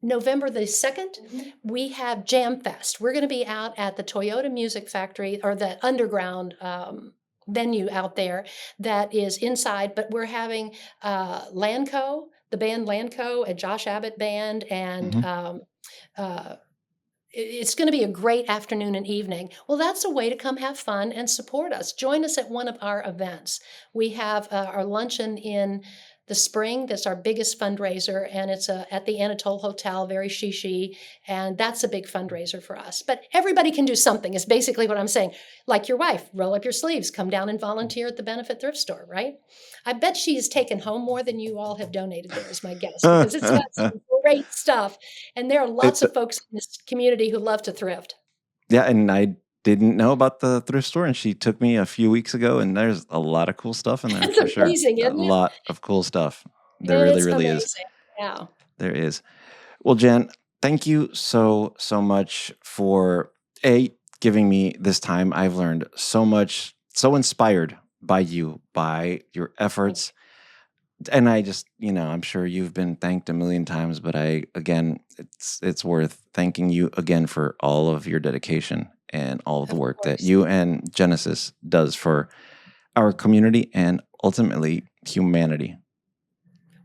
November the 2nd, we have Jam Fest. We're going to be out at the Toyota Music Factory, or the underground venue out there that is inside, but we're having Lanco, the band Lanco, a Josh Abbott band, and Mhm. uh, it's going to be a great afternoon and evening. Well, that's a way to come have fun and support us. Join us at one of our events. We have our luncheon in the spring. That's our biggest fundraiser, and it's at the Anatole Hotel, very shishi, and that's a big fundraiser for us. But everybody can do something, is basically what I'm saying. Like your wife, roll up your sleeves, come down and volunteer at the benefit thrift store, right? I bet she has taken home more than you all have donated there, is my guess, because it's got some great stuff. And there are It lots of folks in this community who love to thrift. Yeah, and I didn't know about the thrift store, and she took me a few weeks ago, and there's a lot of cool stuff in there It's for sure. amazing, A isn't it? lot of cool stuff. There really, It's really is. amazing. Yeah. There is. Well, Jen, thank you so, so much for giving me this time. I've learned so much, so inspired by you, by your Thank efforts. And I just, I'm sure you've been thanked a million times, but again, it's worth thanking you again for all of your dedication and all of the Of work that course. you and Genesis does for our community and ultimately humanity.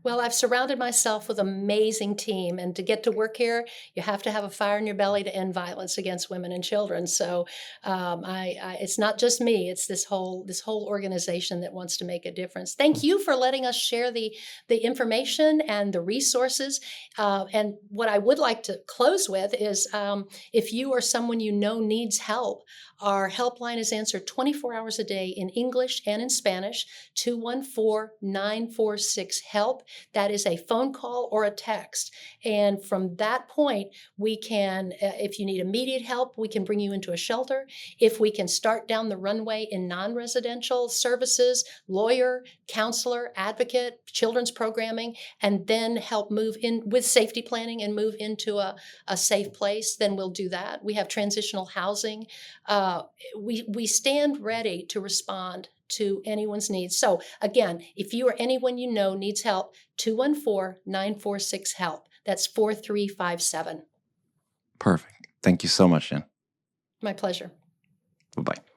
Well, I've surrounded myself with amazing team, and to get to work here, you have to have a fire in your belly to end violence against women and children. So, it's not just me; it's this whole organization that wants to make a difference. Thank you for letting us share the information and the resources. And what I would like to close with is, if you or someone you know needs help, our helpline is answered 24 hours a day in English and in Spanish. 214-946-HELP. That is a phone call or a text. And from that point, we can, if you need immediate help, we can bring you into a shelter. If we can start down the runway in non residential services, lawyer, counselor, advocate, children's programming, and then help move in with safety planning and move into a safe place, then we'll do that. We have transitional housing. We stand ready to respond to anyone's needs. So again, if you or anyone you know needs help, 214-946-HELP. That's 4357. Perfect. Thank you so much, Jen. My pleasure. Bye bye.